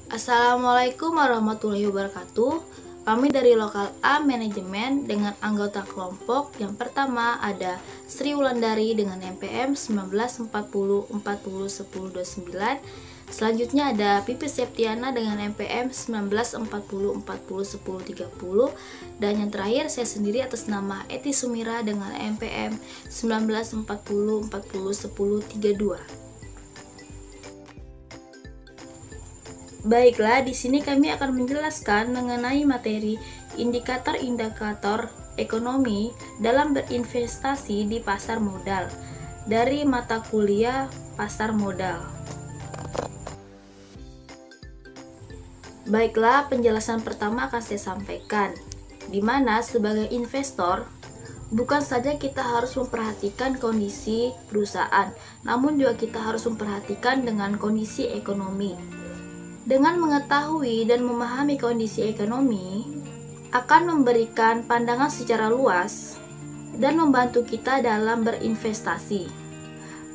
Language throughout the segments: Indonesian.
Assalamualaikum warahmatullahi wabarakatuh. Kami dari Lokal A Manajemen dengan anggota kelompok yang pertama ada Sri Wulandari dengan NPM 1940401029. Selanjutnya ada Pipi Septiana dengan NPM 1940401030. Dan yang terakhir saya sendiri atas nama Eti Sumira dengan NPM 1940401032. Baiklah, di sini kami akan menjelaskan mengenai materi indikator-indikator ekonomi dalam berinvestasi di pasar modal dari mata kuliah pasar modal. Baiklah, penjelasan pertama akan saya sampaikan, di mana sebagai investor bukan saja kita harus memperhatikan kondisi perusahaan, namun juga kita harus memperhatikan dengan kondisi ekonomi. Dengan mengetahui dan memahami kondisi ekonomi, akan memberikan pandangan secara luas dan membantu kita dalam berinvestasi.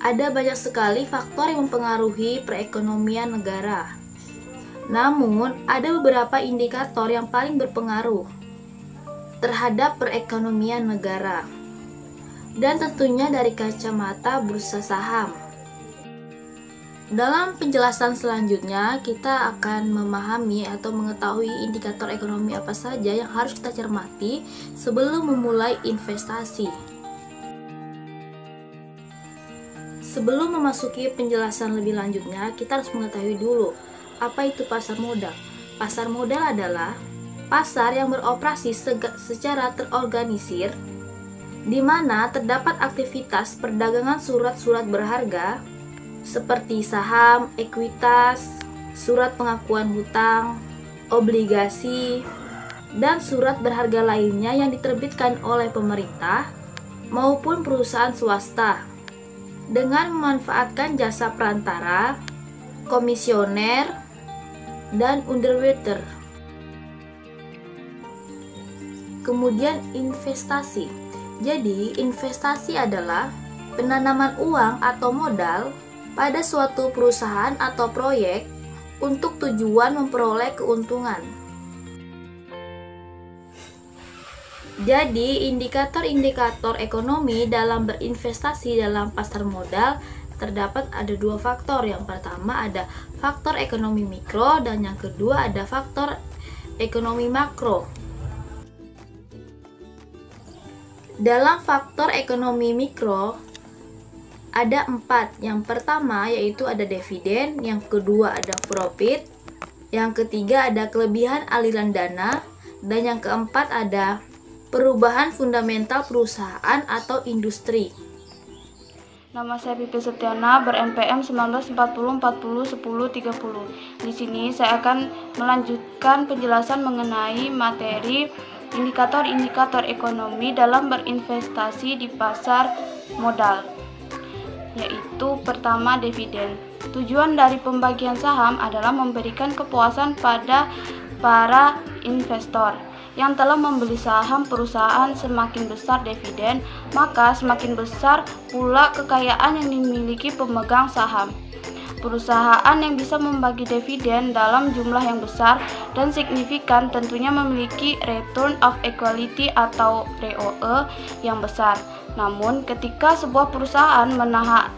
Ada banyak sekali faktor yang mempengaruhi perekonomian negara. Namun, ada beberapa indikator yang paling berpengaruh terhadap perekonomian negara. Dan tentunya dari kacamata bursa saham. Dalam penjelasan selanjutnya, kita akan memahami atau mengetahui indikator ekonomi apa saja yang harus kita cermati sebelum memulai investasi. Sebelum memasuki penjelasan lebih lanjutnya, kita harus mengetahui dulu apa itu pasar modal. Pasar modal adalah pasar yang beroperasi secara terorganisir, di mana terdapat aktivitas perdagangan surat-surat berharga seperti saham, ekuitas, surat pengakuan hutang, obligasi, dan surat berharga lainnya yang diterbitkan oleh pemerintah maupun perusahaan swasta dengan memanfaatkan jasa perantara, komisioner, dan underwriter. Kemudian investasi. Jadi, investasi adalah penanaman uang atau modal pada suatu perusahaan atau proyek untuk tujuan memperoleh keuntungan. Jadi, indikator-indikator ekonomi dalam berinvestasi dalam pasar modal terdapat ada dua faktor. Yang pertama ada faktor ekonomi mikro dan yang kedua ada faktor ekonomi makro. Dalam faktor ekonomi mikro ada 4. Yang pertama yaitu ada dividen, yang kedua ada profit, yang ketiga ada kelebihan aliran dana, dan yang keempat ada perubahan fundamental perusahaan atau industri. Nama saya Pipi Septiana, ber-NPM 1940401030. Di sini saya akan melanjutkan penjelasan mengenai materi indikator-indikator ekonomi dalam berinvestasi di pasar modal. Yaitu pertama dividen. Tujuan dari pembagian saham adalah memberikan kepuasan pada para investor yang telah membeli saham perusahaan. Semakin besar dividen, maka semakin besar pula kekayaan yang dimiliki pemegang saham. Perusahaan yang bisa membagi dividen dalam jumlah yang besar dan signifikan tentunya memiliki return of equity atau ROE yang besar. Namun, ketika sebuah perusahaan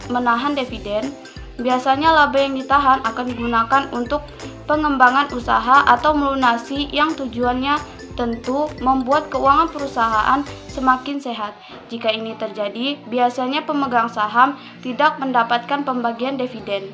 menahan dividen, biasanya laba yang ditahan akan digunakan untuk pengembangan usaha atau melunasi yang tujuannya tentu membuat keuangan perusahaan semakin sehat. Jika ini terjadi, biasanya pemegang saham tidak mendapatkan pembagian dividen.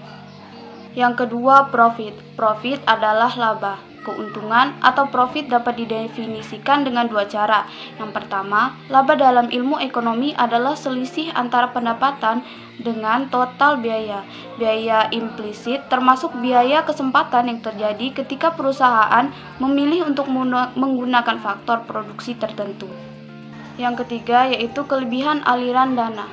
Yang kedua, profit. Profit adalah laba. Keuntungan atau profit dapat didefinisikan dengan dua cara. Yang pertama, laba dalam ilmu ekonomi adalah selisih antara pendapatan dengan total biaya. Biaya implisit termasuk biaya kesempatan yang terjadi ketika perusahaan memilih untuk menggunakan faktor produksi tertentu. Yang ketiga yaitu kelebihan aliran dana.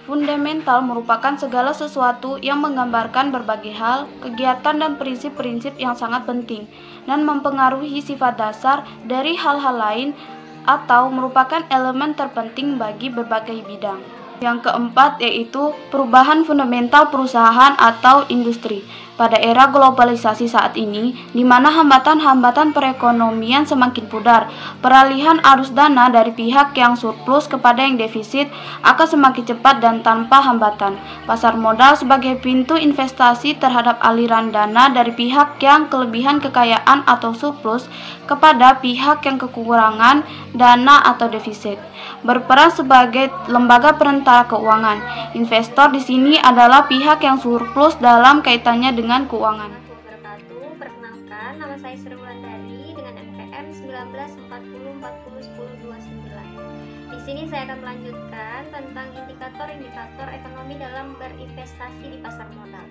Fundamental merupakan segala sesuatu yang menggambarkan berbagai hal, kegiatan dan prinsip-prinsip yang sangat penting dan mempengaruhi sifat dasar dari hal-hal lain atau merupakan elemen terpenting bagi berbagai bidang. Yang keempat yaitu perubahan fundamental perusahaan atau industri. pada era globalisasi saat ini, di mana hambatan-hambatan perekonomian semakin pudar, peralihan arus dana dari pihak yang surplus kepada yang defisit akan semakin cepat dan tanpa hambatan. Pasar modal sebagai pintu investasi terhadap aliran dana dari pihak yang kelebihan kekayaan atau surplus kepada pihak yang kekurangan dana atau defisit. Berperan sebagai lembaga perantara keuangan. Investor di sini adalah pihak yang surplus dalam kaitannya dengan keuangan. Perkenalkan, nama saya Sri Wulandari dengan NPM 1940401029. Di sini saya akan melanjutkan tentang indikator-indikator ekonomi dalam berinvestasi di pasar modal.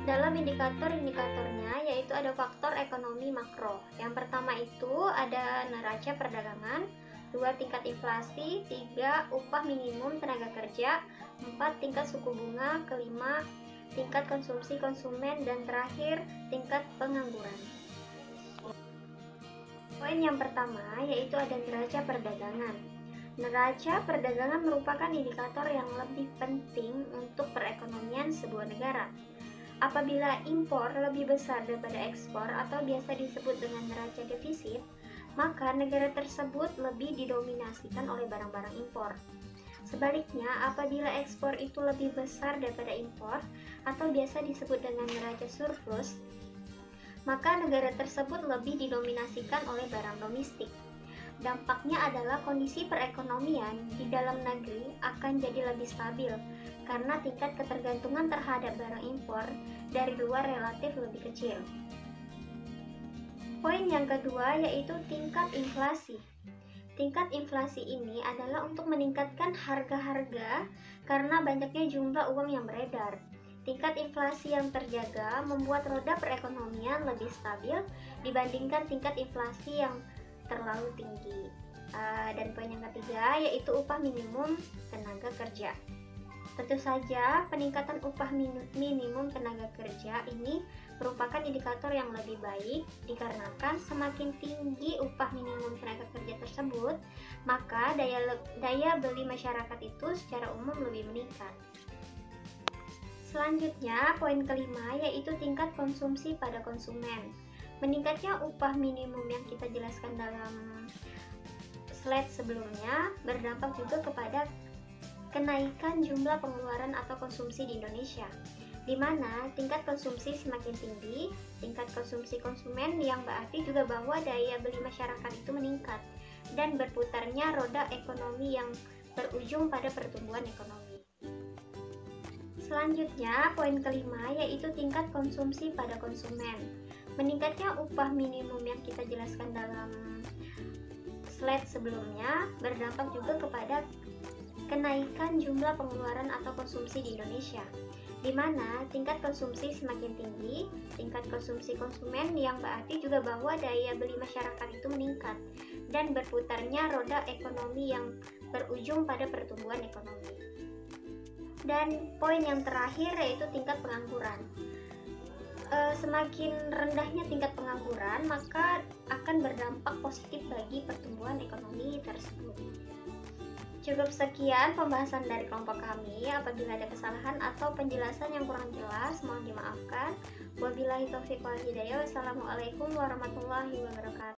Dalam indikator-indikatornya yaitu ada faktor ekonomi makro. Yang pertama itu ada neraca perdagangan, 2 tingkat inflasi, 3 upah minimum tenaga kerja, 4 tingkat suku bunga, kelima tingkat konsumsi konsumen, dan terakhir tingkat pengangguran. Poin yang pertama yaitu ada neraca perdagangan. Neraca perdagangan merupakan indikator yang lebih penting untuk perekonomian sebuah negara. Apabila impor lebih besar daripada ekspor atau biasa disebut dengan neraca defisit, maka negara tersebut lebih didominasikan oleh barang-barang impor. Sebaliknya, apabila ekspor itu lebih besar daripada impor atau biasa disebut dengan neraca surplus, maka negara tersebut lebih didominasikan oleh barang domestik. Dampaknya adalah kondisi perekonomian di dalam negeri akan jadi lebih stabil karena tingkat ketergantungan terhadap barang impor dari luar relatif lebih kecil. Poin yang kedua yaitu tingkat inflasi. Tingkat inflasi ini adalah untuk meningkatkan harga-harga karena banyaknya jumlah uang yang beredar. Tingkat inflasi yang terjaga membuat roda perekonomian lebih stabil dibandingkan tingkat inflasi yang terlalu tinggi. Dan poin yang ketiga yaitu upah minimum tenaga kerja. Tentu saja peningkatan upah minimum tenaga kerja ini merupakan indikator yang lebih baik dikarenakan semakin tinggi upah minimum tenaga kerja tersebut, maka daya beli masyarakat itu secara umum lebih meningkat. Selanjutnya, poin kelima yaitu tingkat konsumsi pada konsumen. Meningkatnya upah minimum yang kita jelaskan dalam slide sebelumnya berdampak juga kepada kenaikan jumlah pengeluaran atau konsumsi di Indonesia, di mana tingkat konsumsi semakin tinggi, tingkat konsumsi konsumen yang berarti juga bahwa daya beli masyarakat itu meningkat dan berputarnya roda ekonomi yang berujung pada pertumbuhan ekonomi. Selanjutnya, poin kelima yaitu tingkat konsumsi pada konsumen. Meningkatnya upah minimum yang kita jelaskan dalam slide sebelumnya berdampak juga kepada kenaikan jumlah pengeluaran atau konsumsi di Indonesia, di mana tingkat konsumsi semakin tinggi, tingkat konsumsi konsumen yang berarti juga bahwa daya beli masyarakat itu meningkat dan berputarnya roda ekonomi yang berujung pada pertumbuhan ekonomi. Dan poin yang terakhir yaitu tingkat pengangguran. Semakin rendahnya tingkat pengangguran, maka akan berdampak positif bagi pertumbuhan ekonomi tersebut. Cukup sekian pembahasan dari kelompok kami. Apabila ada kesalahan atau penjelasan yang kurang jelas, mohon dimaafkan. Wabillahi taufiq wal hidayah. Wassalamualaikum warahmatullahi wabarakatuh.